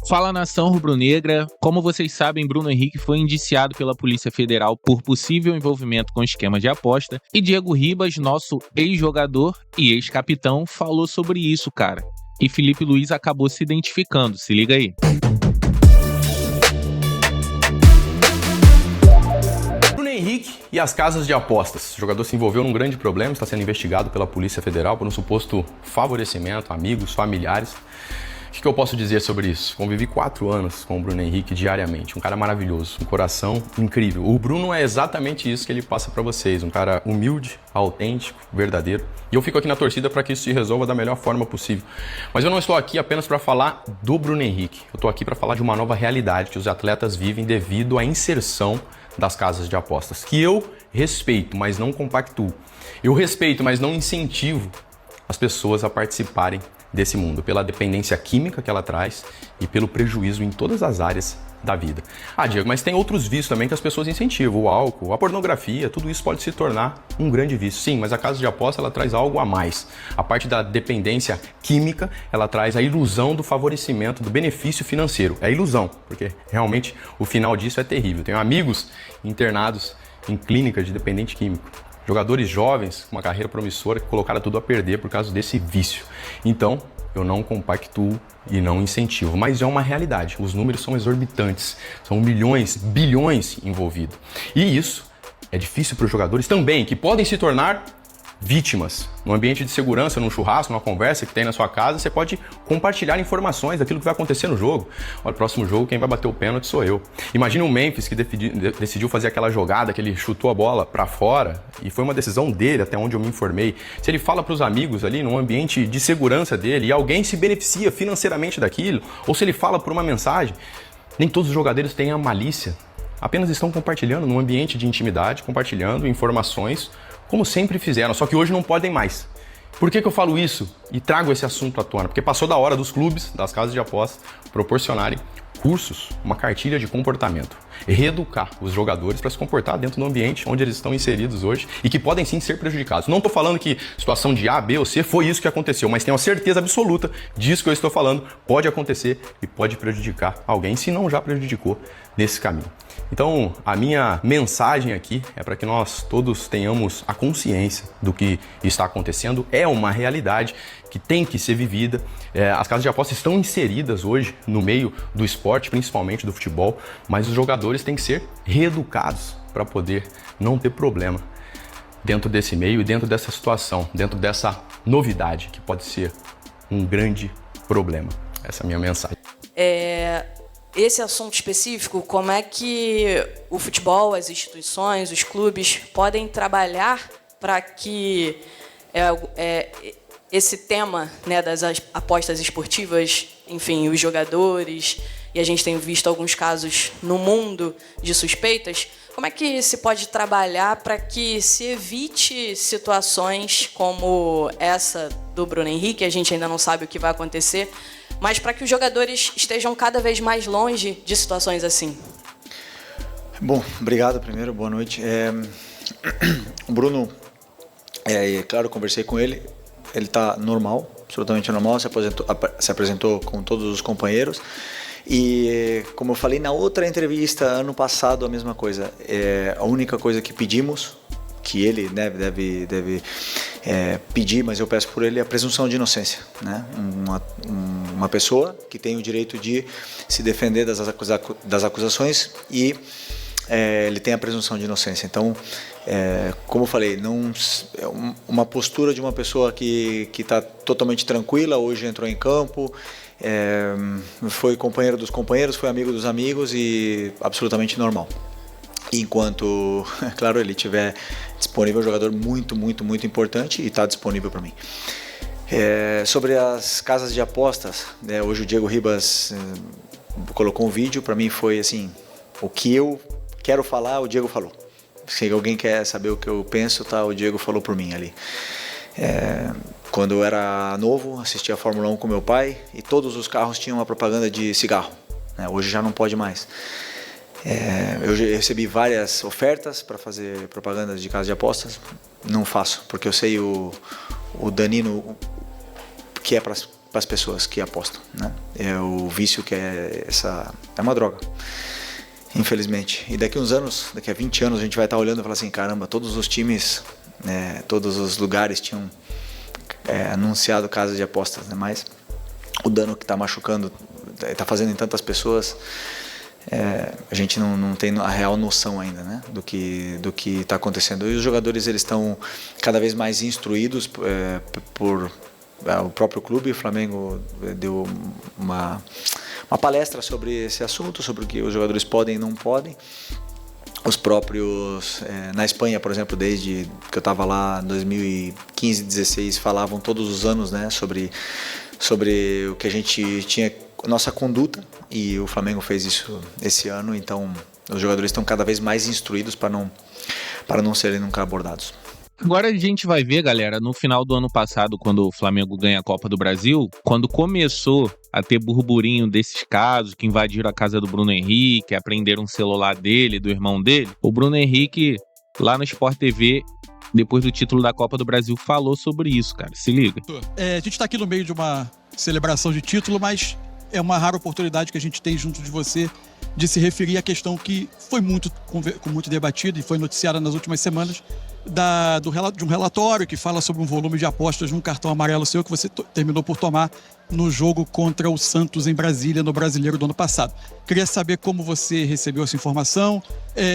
Fala, nação rubro-negra. Como vocês sabem, Bruno Henrique foi indiciado pela Polícia Federal por possível envolvimento com esquema de aposta e Diego Ribas, nosso ex-jogador e ex-capitão, falou sobre isso, cara. E Felipe Luiz acabou se identificando, se liga aí. Bruno Henrique e as casas de apostas. O jogador se envolveu num grande problema, está sendo investigado pela Polícia Federal por um suposto favorecimento, amigos, familiares. O que eu posso dizer sobre isso? Convivi 4 anos com o Bruno Henrique diariamente, um cara maravilhoso, um coração incrível. O Bruno é exatamente isso que ele passa para vocês, um cara humilde, autêntico, verdadeiro. E eu fico aqui na torcida para que isso se resolva da melhor forma possível. Mas eu não estou aqui apenas para falar do Bruno Henrique, eu estou aqui para falar de uma nova realidade que os atletas vivem devido à inserção das casas de apostas, que eu respeito, mas não compactuo. Eu respeito, mas não incentivo as pessoas a participarem desse mundo, pela dependência química que ela traz e pelo prejuízo em todas as áreas da vida. Ah, Diego, mas tem outros vícios também que as pessoas incentivam, o álcool, a pornografia, tudo isso pode se tornar um grande vício. Sim, mas a casa de aposta, ela traz algo a mais. A parte da dependência química, ela traz a ilusão do favorecimento, do benefício financeiro. É ilusão, porque realmente o final disso é terrível. Tenho amigos internados em clínicas de dependente químico. Jogadores jovens com uma carreira promissora que colocaram tudo a perder por causa desse vício. Então, eu não compactuo e não incentivo, mas é uma realidade. Os números são exorbitantes, são milhões, bilhões envolvidos. E isso é difícil para os jogadores também, que podem se tornar vítimas. No ambiente de segurança, num churrasco, numa conversa que tem na sua casa, você pode compartilhar informações daquilo que vai acontecer no jogo. Olha, no próximo jogo, quem vai bater o pênalti sou eu. Imagina o Memphis que decidiu fazer aquela jogada, que ele chutou a bola para fora, e foi uma decisão dele, até onde eu me informei. Se ele fala para os amigos ali, num ambiente de segurança dele, e alguém se beneficia financeiramente daquilo, ou se ele fala por uma mensagem, nem todos os jogadores têm a malícia. Apenas estão compartilhando num ambiente de intimidade, compartilhando informações, como sempre fizeram, só que hoje não podem mais. Por que eu falo isso e trago esse assunto à tona? Porque passou da hora dos clubes, das casas de apostas, proporcionarem cursos, uma cartilha de comportamento, reeducar os jogadores para se comportar dentro do ambiente onde eles estão inseridos hoje e que podem sim ser prejudicados. Não estou falando que situação de A, B ou C foi isso que aconteceu, mas tenho a certeza absoluta disso que eu estou falando pode acontecer e pode prejudicar alguém, se não já prejudicou nesse caminho. Então, a minha mensagem aqui é para que nós todos tenhamos a consciência do que está acontecendo. É uma realidade que tem que ser vivida. As casas de apostas estão inseridas hoje no meio do esporte, principalmente do futebol, mas os jogadores têm que ser reeducados para poder não ter problema dentro desse meio e dentro dessa situação, dentro dessa novidade que pode ser um grande problema. Essa é a minha mensagem. Esse assunto específico, como é que o futebol, as instituições, os clubes podem trabalhar para que esse tema, né, das apostas esportivas, enfim, os jogadores, e a gente tem visto alguns casos no mundo de suspeitas, como é que se pode trabalhar para que se evite situações como essa do Bruno Henrique, a gente ainda não sabe o que vai acontecer, mas para que os jogadores estejam cada vez mais longe de situações assim? Bom, obrigado primeiro, boa noite. O Bruno, claro, eu conversei com ele, ele está normal, absolutamente normal, se apresentou com todos os companheiros e, como eu falei na outra entrevista, ano passado, a mesma coisa. A única coisa que pedimos, que ele deve pedir, mas eu peço por ele, é a presunção de inocência, né? Uma pessoa que tem o direito de se defender das acusações e ele tem a presunção de inocência. Então, como eu falei, uma postura de uma pessoa que está totalmente tranquila, hoje entrou em campo, foi companheiro dos companheiros, foi amigo dos amigos e absolutamente normal. Enquanto, claro, ele estiver disponível, é um jogador muito, muito, muito importante e está disponível para mim. Sobre as casas de apostas, hoje o Diego Ribas colocou um vídeo, para mim foi assim, o que eu quero falar, o Diego falou. Se alguém quer saber o que eu penso, tá, o Diego falou por mim ali. Quando eu era novo, assistia a Fórmula 1 com meu pai e todos os carros tinham uma propaganda de cigarro, né? Hoje já não pode mais. Eu recebi várias ofertas para fazer propaganda de casa de apostas, não faço, porque eu sei o danino que é para as pessoas que apostam, né? É o vício que é uma droga, infelizmente. E daqui uns anos, daqui a 20 anos, a gente vai estar olhando e falar assim, caramba, todos os times, todos os lugares tinham anunciado casas de apostas, né? Mas o dano que está machucando, está fazendo em tantas pessoas, a gente não tem a real noção ainda, né, do que está acontecendo. E os jogadores, eles estão cada vez mais instruídos por o próprio clube. O Flamengo deu uma palestra sobre esse assunto, sobre o que os jogadores podem e não podem. Os próprios, na Espanha, por exemplo, desde que eu estava lá em 2015, 2016, falavam todos os anos, né, sobre o que a gente tinha, nossa conduta, e o Flamengo fez isso esse ano. Então os jogadores estão cada vez mais instruídos para não serem nunca abordados. Agora a gente vai ver, galera, no final do ano passado, quando o Flamengo ganha a Copa do Brasil, quando começou a ter burburinho desses casos que invadiram a casa do Bruno Henrique, apreenderam um celular dele, do irmão dele, o Bruno Henrique, lá no Sport TV, depois do título da Copa do Brasil, falou sobre isso, cara. Se liga. A gente tá aqui no meio de uma celebração de título, mas é uma rara oportunidade que a gente tem junto de você de se referir à questão que foi muito debatida e foi noticiada nas últimas semanas, de um relatório que fala sobre um volume de apostas num cartão amarelo seu que você terminou por tomar no jogo contra o Santos em Brasília, no Brasileiro do ano passado. Queria saber como você recebeu essa informação,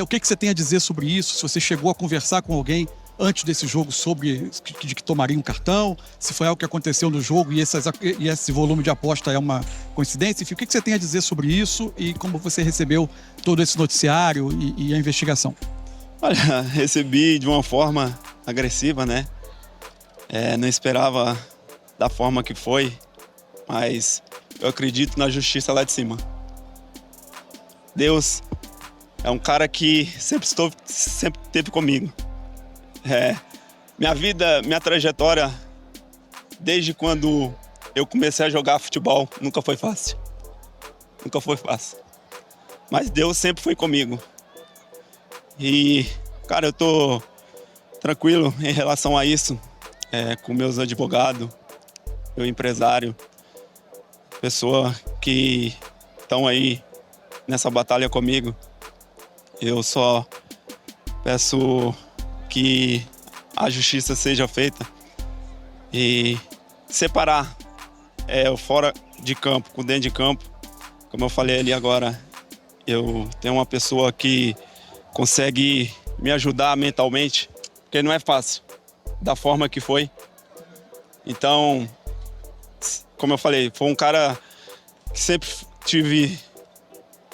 o que você tem a dizer sobre isso, se você chegou a conversar com alguém antes desse jogo sobre de que tomaria um cartão, se foi algo que aconteceu no jogo e esse volume de aposta é uma coincidência. Enfim, o que você tem a dizer sobre isso e como você recebeu todo esse noticiário e a investigação? Olha, recebi de uma forma agressiva, né? Não esperava da forma que foi, mas eu acredito na justiça lá de cima. Deus é um cara que sempre esteve comigo. Minha vida, minha trajetória, desde quando eu comecei a jogar futebol, nunca foi fácil. Nunca foi fácil. Mas Deus sempre foi comigo. E, cara, eu tô tranquilo em relação a isso, com meus advogados, meu empresário, pessoa que estão aí nessa batalha comigo. Eu só peço que a justiça seja feita e separar o fora de campo com dentro de campo. Como eu falei ali agora, eu tenho uma pessoa que consegue me ajudar mentalmente, porque não é fácil, da forma que foi. Então, como eu falei, foi um cara que sempre tive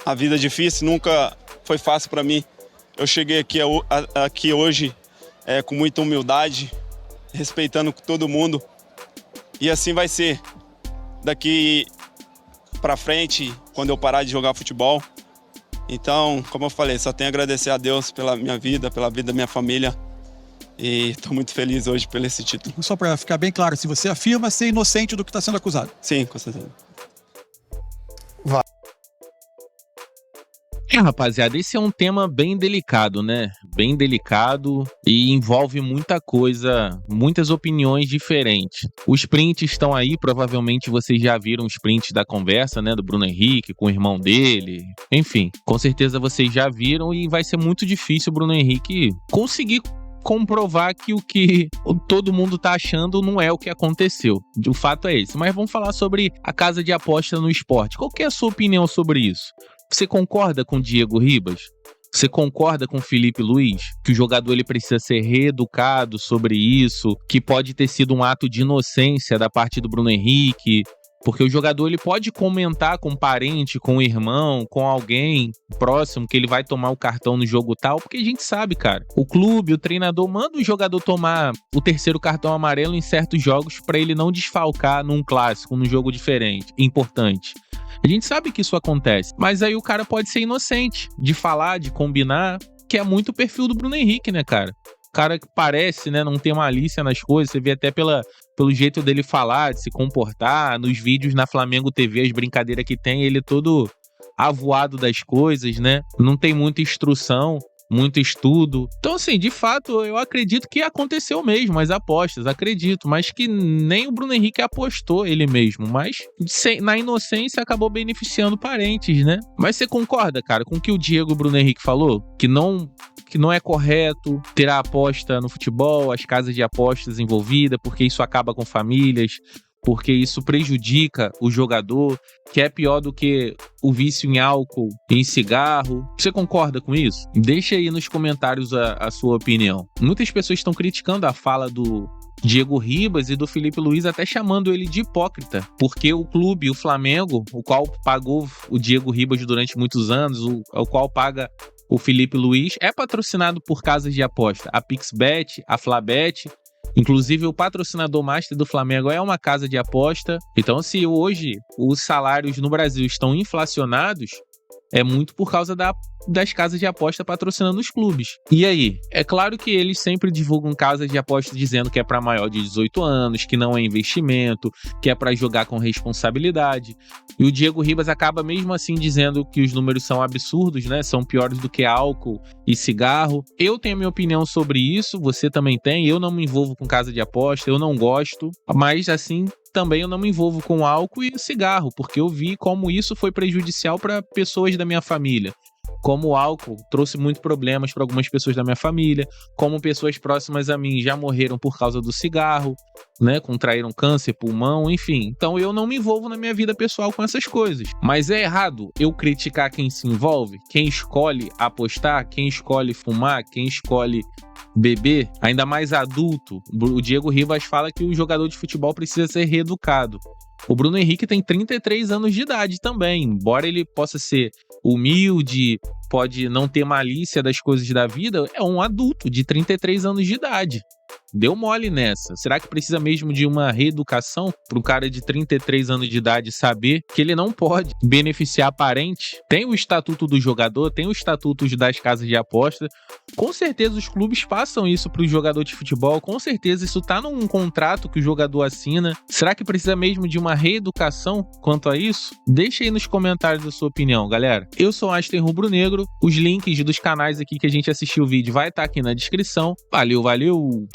a vida difícil, nunca foi fácil para mim. Eu cheguei aqui hoje com muita humildade, respeitando todo mundo, e assim vai ser daqui para frente, quando eu parar de jogar futebol. Então, como eu falei, só tenho a agradecer a Deus pela minha vida, pela vida da minha família, e estou muito feliz hoje pelo esse título. Só para ficar bem claro, se você afirma ser inocente do que está sendo acusado. Sim, com certeza. Rapaziada, esse é um tema bem delicado, né? Bem delicado e envolve muita coisa, muitas opiniões diferentes. Os prints estão aí, provavelmente vocês já viram os prints da conversa, né? Do Bruno Henrique com o irmão dele. Enfim, com certeza vocês já viram e vai ser muito difícil o Bruno Henrique conseguir comprovar que o que todo mundo tá achando não é o que aconteceu. O fato é esse. Mas vamos falar sobre a casa de aposta no esporte. Qual que é a sua opinião sobre isso? Você concorda com o Diego Ribas? Você concorda com o Felipe Luiz? Que o jogador ele precisa ser reeducado sobre isso? Que pode ter sido um ato de inocência da parte do Bruno Henrique? Porque o jogador ele pode comentar com um parente, com um irmão, com alguém próximo que ele vai tomar o cartão no jogo tal, porque a gente sabe, cara, o clube, o treinador manda o jogador tomar o terceiro cartão amarelo em certos jogos para ele não desfalcar num clássico, num jogo diferente, importante. A gente sabe que isso acontece, mas aí o cara pode ser inocente de falar, de combinar, que é muito o perfil do Bruno Henrique, né, cara? O cara que parece, né, não ter malícia nas coisas, você vê até pelo jeito dele falar, de se comportar, nos vídeos na Flamengo TV, as brincadeiras que tem, ele todo avoado das coisas, né? Não tem muita instrução, muito estudo. Então, assim, de fato, eu acredito que aconteceu mesmo as apostas, acredito, mas que nem o Bruno Henrique apostou ele mesmo, mas na inocência acabou beneficiando parentes, né? Mas você concorda, cara, com o que o Diego Bruno Henrique falou? Que não é correto ter a aposta no futebol, as casas de apostas envolvidas, porque isso acaba com famílias, porque isso prejudica o jogador, que é pior do que o vício em álcool e em cigarro. Você concorda com isso? Deixa aí nos comentários a sua opinião. Muitas pessoas estão criticando a fala do Diego Ribas e do Felipe Luiz, até chamando ele de hipócrita, porque o clube, o Flamengo, o qual pagou o Diego Ribas durante muitos anos, o qual paga o Felipe Luiz, é patrocinado por casas de aposta. A Pixbet, a Flabet, inclusive o patrocinador master do Flamengo é uma casa de aposta. Então, se hoje os salários no Brasil estão inflacionados, é muito por causa das casas de aposta patrocinando os clubes. E aí? É claro que eles sempre divulgam casas de aposta dizendo que é para maior de 18 anos, que não é investimento, que é para jogar com responsabilidade. E o Diego Ribas acaba mesmo assim dizendo que os números são absurdos, né? São piores do que álcool e cigarro. Eu tenho a minha opinião sobre isso, você também tem. Eu não me envolvo com casa de aposta, eu não gosto, mas assim, também eu não me envolvo com álcool e cigarro, porque eu vi como isso foi prejudicial para pessoas da minha família. Como o álcool trouxe muitos problemas para algumas pessoas da minha família, como pessoas próximas a mim já morreram por causa do cigarro, né, contraíram câncer, pulmão, enfim. Então eu não me envolvo na minha vida pessoal com essas coisas. Mas é errado eu criticar quem se envolve, quem escolhe apostar, quem escolhe fumar, quem escolhe beber, ainda mais adulto. O Diego Ribas fala que o jogador de futebol precisa ser reeducado. O Bruno Henrique tem 33 anos de idade também, embora ele possa ser humilde, pode não ter malícia das coisas da vida, é um adulto de 33 anos de idade. Deu mole nessa. Será que precisa mesmo de uma reeducação para o cara de 33 anos de idade saber que ele não pode beneficiar parente? Tem o estatuto do jogador, tem o estatuto das casas de aposta. Com certeza os clubes passam isso para o jogador de futebol. Com certeza isso está num contrato que o jogador assina. Será que precisa mesmo de uma reeducação quanto a isso? Deixa aí nos comentários a sua opinião, galera. Eu sou Einstein Rubro Negro. Os links dos canais aqui que a gente assistiu o vídeo vai estar aqui na descrição. Valeu, valeu!